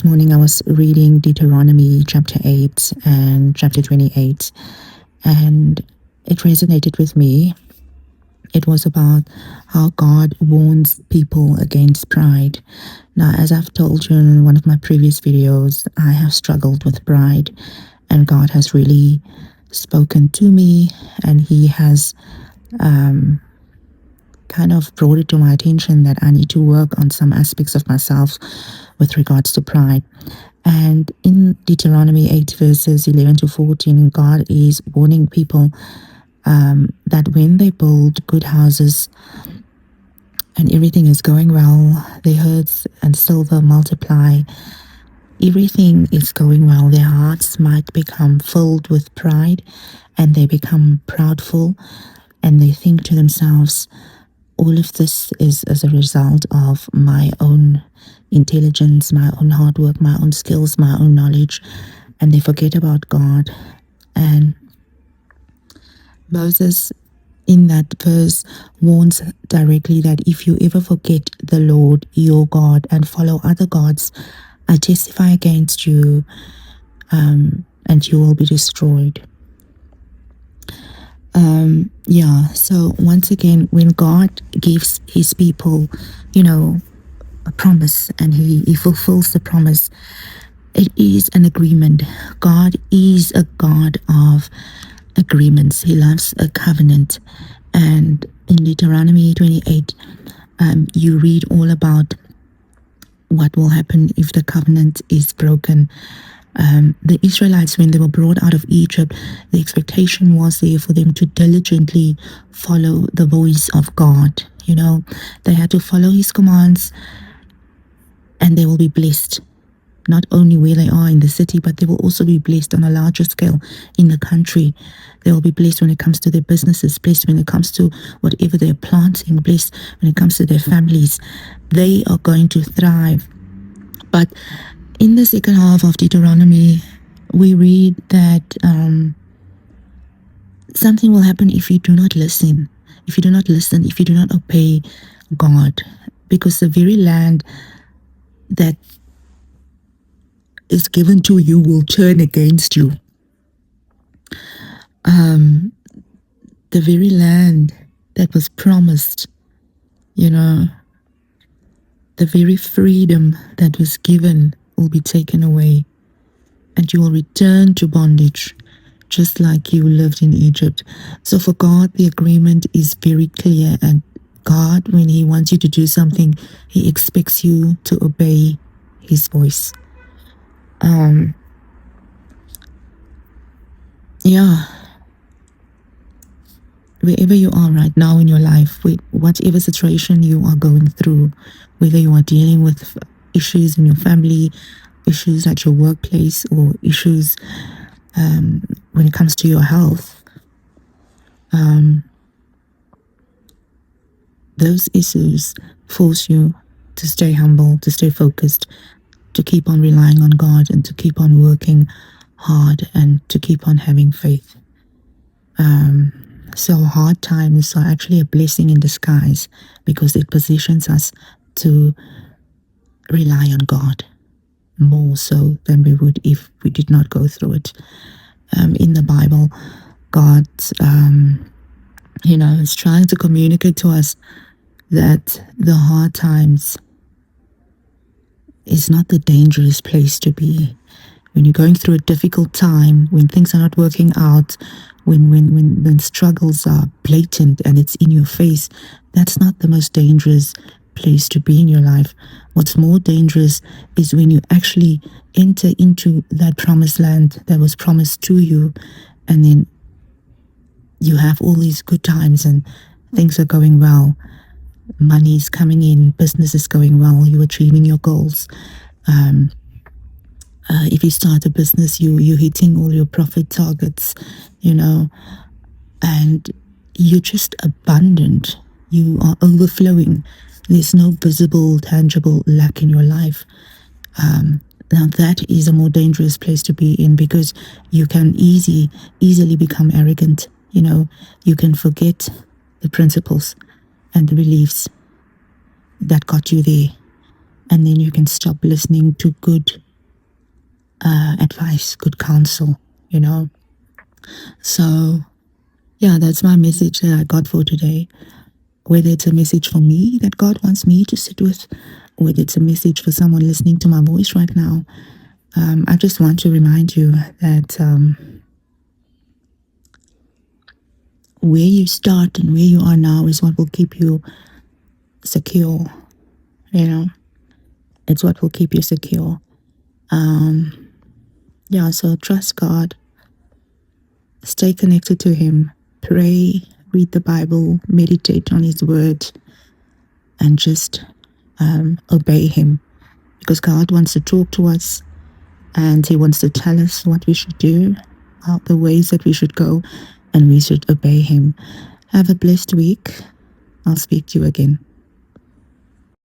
morning I was reading Deuteronomy chapter 8 and chapter 28, and it resonated with me. It was about how God warns people against pride. Now, as I've told you in one of my previous videos, I have struggled with pride, and God has really spoken to me, and He has kind of brought it to my attention that I need to work on some aspects of myself with regards to pride. And in Deuteronomy 8 verses 11 to 14, God is warning people that when they build good houses and everything is going well, their herds and silver multiply, everything is going well, their hearts might become filled with pride, and they become proudful, and they think to themselves, all of this is as a result of my own intelligence, my own hard work, my own skills, my own knowledge, and they forget about God. And Moses in that verse warns directly that if you ever forget the Lord your God and follow other gods, I testify against you, and you will be destroyed. So once again, when God gives His people, a promise, and He fulfills the promise, it is an agreement. God is a God of agreements. He loves a covenant. And in Deuteronomy 28, you read all about what will happen if the covenant is broken. The Israelites, when they were brought out of Egypt, the expectation was there for them to diligently follow the voice of God. They had to follow His commands, and they will be blessed, not only where they are in the city, but they will also be blessed on a larger scale in the country. They will be blessed when it comes to their businesses, blessed when it comes to whatever they're planting, blessed when it comes to their families. They are going to thrive. But in the second half of Deuteronomy, we read that something will happen if you do not listen. If you do not listen, if you do not obey God, because the very land that is given to you will turn against you. The very land that was promised, the very freedom that was given will be taken away, and you will return to bondage just like you lived in Egypt. So for God, the agreement is very clear, and God, when He wants you to do something, He expects you to obey His voice. Wherever you are right now in your life, with whatever situation you are going through, whether you are dealing with issues in your family, issues at your workplace, or issues when it comes to your health, those issues force you to stay humble, to stay focused, to keep on relying on God, and to keep on working hard, and to keep on having faith. So hard times are actually a blessing in disguise, because it positions us to rely on God more so than we would if we did not go through it. In the Bible, God is trying to communicate to us that the hard times is not the dangerous place to be. When you're going through a difficult time, when things are not working out, when struggles are blatant and it's in your face, that's not the most dangerous place to be in your life. What's more dangerous is when you actually enter into that promised land that was promised to you, and then you have all these good times and things are going well. Money is coming in, business is going well, you're achieving your goals. If you start a business, you're hitting all your profit targets, and you're just abundant. You are overflowing. There's no visible, tangible lack in your life. Now that is a more dangerous place to be in, because you can easily become arrogant. You can forget the principles and the beliefs that got you there, and then you can stop listening to good advice, good counsel, you know. So, yeah, that's my message that I got for today. Whether it's a message for me that God wants me to sit with, whether it's a message for someone listening to my voice right now, I just want to remind you that where you start and where you are now is what will keep you secure. You know, it's what will keep you secure. Yeah, so trust God, stay connected to Him, pray, read the Bible, meditate on His word, and just obey Him, because God wants to talk to us and He wants to tell us what we should do, the ways that we should go, and we should obey Him. Have a blessed week. I'll speak to you again.